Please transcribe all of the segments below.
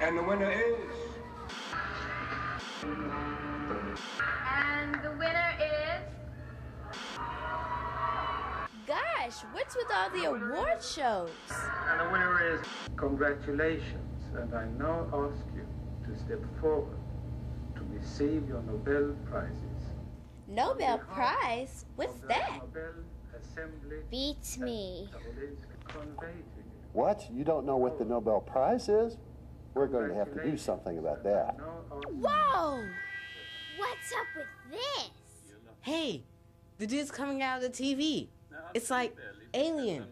And the winner is... And the winner is... Gosh, what's with all the award shows? And the winner is... Congratulations, and I now ask you to step forward to receive your Nobel Prizes. Nobel Prize? What's that? Beats me. What? You don't know what the Nobel Prize is? We're going to have to do something about that. Whoa! What's up with this? Hey, the dude's coming out of the TV. It's like Alien.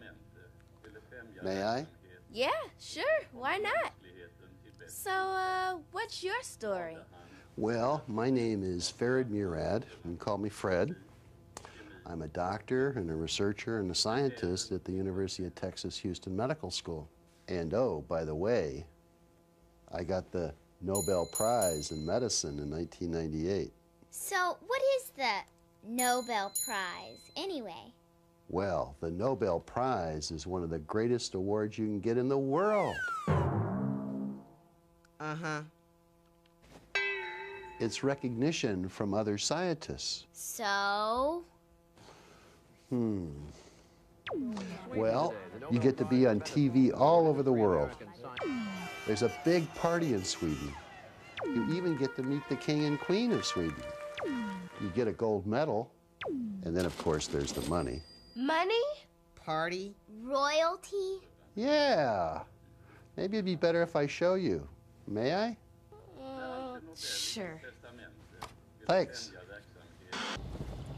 May I? Yeah, sure, why not? So, what's your story? Well, my name is Farid Murad. You can call me Fred. I'm a doctor and a researcher and a scientist at the University of Texas Houston Medical School. And oh, by the way, I got the Nobel Prize in Medicine in 1998. So, what is the Nobel Prize, anyway? Well, the Nobel Prize is one of the greatest awards you can get in the world. Uh-huh. It's recognition from other scientists. So? Well, you get to be on TV all over the world. There's a big party in Sweden. You even get to meet the King and Queen of Sweden. You get a gold medal, and then, of course, there's the money. Money? Party? Royalty? Yeah. Maybe it'd be better if I show you. May I? Sure. Thanks.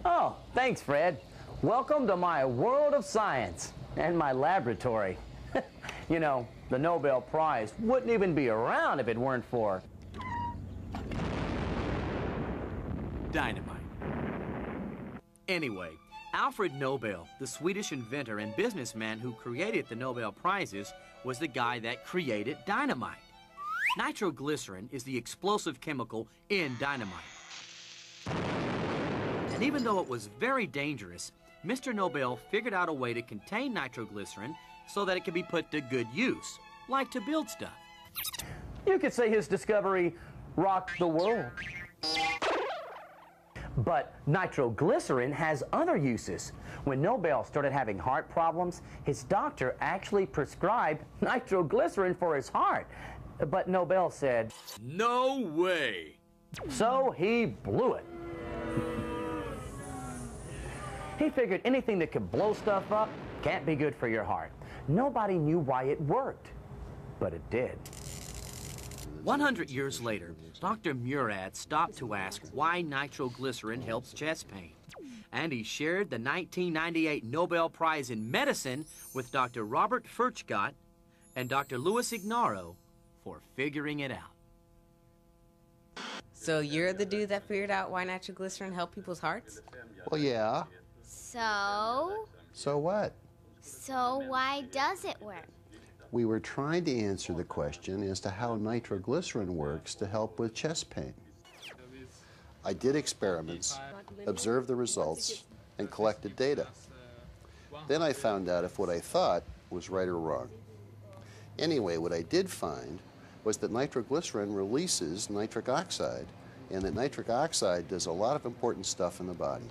Oh, thanks, Fred. Welcome to my world of science and my laboratory. You know, the Nobel Prize wouldn't even be around if it weren't for dynamite. Anyway, Alfred Nobel, the Swedish inventor and businessman who created the Nobel Prizes, was the guy that created dynamite. Nitroglycerin is the explosive chemical in dynamite. And even though it was very dangerous, Mr. Nobel figured out a way to contain nitroglycerin so that it could be put to good use, like to build stuff. You could say his discovery rocked the world. But nitroglycerin has other uses. When Nobel started having heart problems, his doctor actually prescribed nitroglycerin for his heart. But Nobel said, "No way!" So he blew it. He figured anything that could blow stuff up can't be good for your heart. Nobody knew why it worked, but it did. 100 years later, Dr. Murad stopped to ask why nitroglycerin helps chest pain. And he shared the 1998 Nobel Prize in Medicine with Dr. Robert Furchtgott and Dr. Louis Ignarro for figuring it out. So you're the dude that figured out why nitroglycerin helped people's hearts? Well, yeah. So? So what? So why does it work? We were trying to answer the question as to how nitroglycerin works to help with chest pain. I did experiments, observed the results, and collected data. Then I found out if what I thought was right or wrong. Anyway, what I did find was that nitroglycerin releases nitric oxide, and that nitric oxide does a lot of important stuff in the body.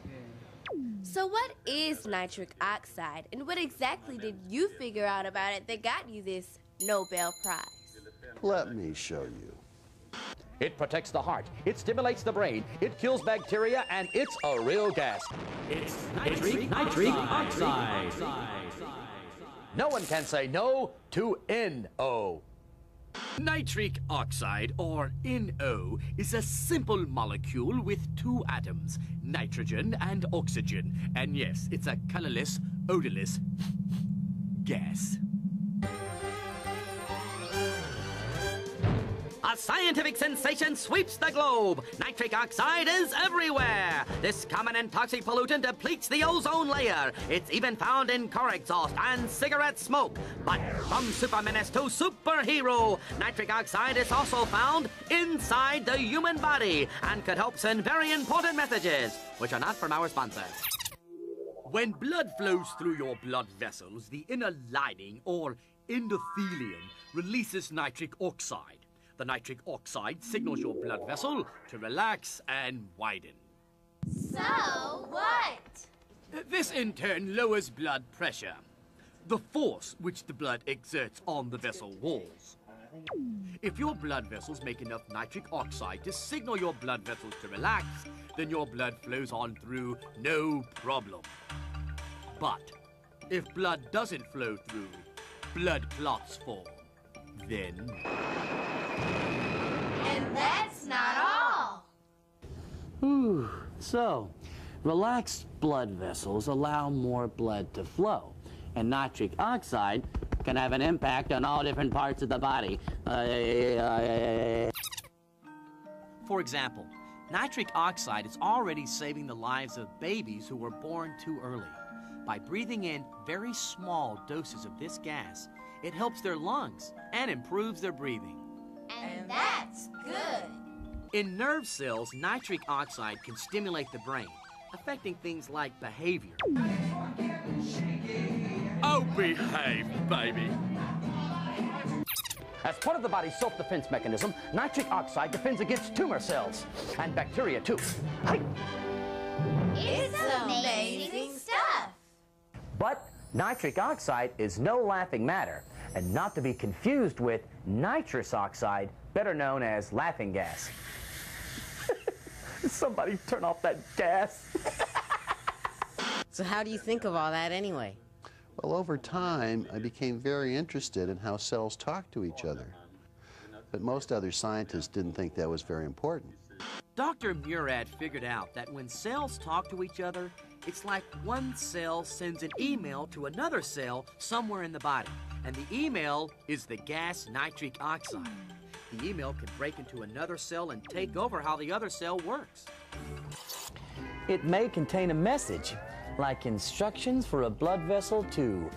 So what is nitric oxide, and what exactly did you figure out about it that got you this Nobel Prize? Let me show you. It protects the heart, it stimulates the brain, it kills bacteria, and it's a real gas. It's nitric oxide. No one can say no to NO. Nitric oxide, or NO, is a simple molecule with two atoms, nitrogen and oxygen. And yes, it's a colorless, odorless gas. A scientific sensation sweeps the globe. Nitric oxide is everywhere. This common and toxic pollutant depletes the ozone layer. It's even found in car exhaust and cigarette smoke. But from super menace to superhero, nitric oxide is also found inside the human body and could help send very important messages, which are not from our sponsors. When blood flows through your blood vessels, the inner lining, or endothelium, releases nitric oxide. The nitric oxide signals your blood vessel to relax and widen. So what? This in turn lowers blood pressure, the force which the blood exerts on the vessel walls. If your blood vessels make enough nitric oxide to signal your blood vessels to relax, then your blood flows on through no problem. But if blood doesn't flow through, blood clots form. Then... And that's not all. Whew. So, relaxed blood vessels allow more blood to flow, and nitric oxide can have an impact on all different parts of the body. For example, nitric oxide is already saving the lives of babies who were born too early. By breathing in very small doses of this gas, it helps their lungs and improves their breathing. And that's good. In nerve cells, nitric oxide can stimulate the brain, affecting things like behavior. Oh, behave, baby. As part of the body's self-defense mechanism, nitric oxide defends against tumor cells and bacteria too. It's amazing stuff. But nitric oxide is no laughing matter, and not to be confused with nitrous oxide, better known as laughing gas. Somebody turn off that gas. So how do you think of all that anyway? Well, over time, I became very interested in how cells talk to each other. But most other scientists didn't think that was very important. Dr. Murad figured out that when cells talk to each other, it's like one cell sends an email to another cell somewhere in the body, and the email is the gas nitric oxide. The email can break into another cell and take over how the other cell works. It may contain a message, like instructions for a blood vessel to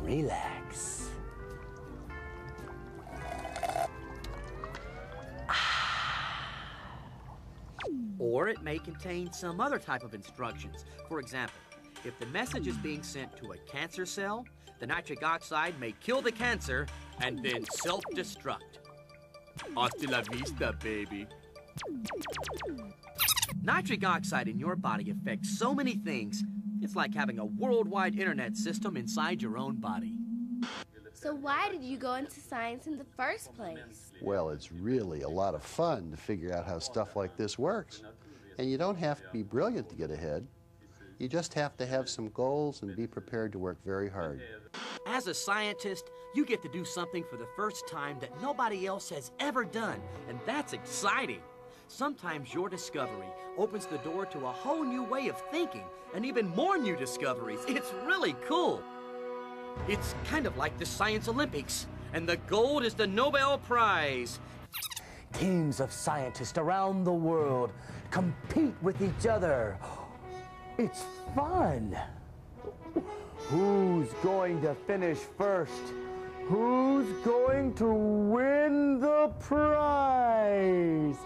relax. Or it may contain some other type of instructions. For example, if the message is being sent to a cancer cell, the nitric oxide may kill the cancer and then self-destruct. Hasta la vista, baby. Nitric oxide in your body affects so many things, it's like having a worldwide internet system inside your own body. So why did you go into science in the first place? Well, it's really a lot of fun to figure out how stuff like this works. And you don't have to be brilliant to get ahead. You just have to have some goals and be prepared to work very hard. As a scientist, you get to do something for the first time that nobody else has ever done, and that's exciting. Sometimes your discovery opens the door to a whole new way of thinking and even more new discoveries. It's really cool. It's kind of like the Science Olympics, and the gold is the Nobel Prize. Teams of scientists around the world compete with each other. It's fun. Who's going to finish first? Who's going to win the prize?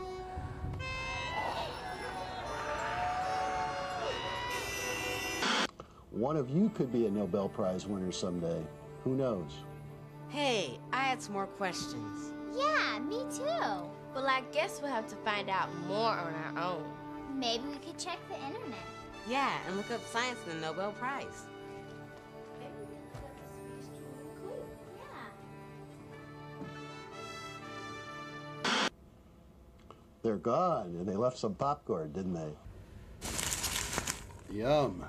One of you could be a Nobel Prize winner someday. Who knows? Hey, I had some more questions. Yeah, me too. Well, I guess we'll have to find out more on our own. Maybe we could check the internet. Yeah, and look up science and the Nobel Prize. They're gone, and they left some popcorn, didn't they? Yum.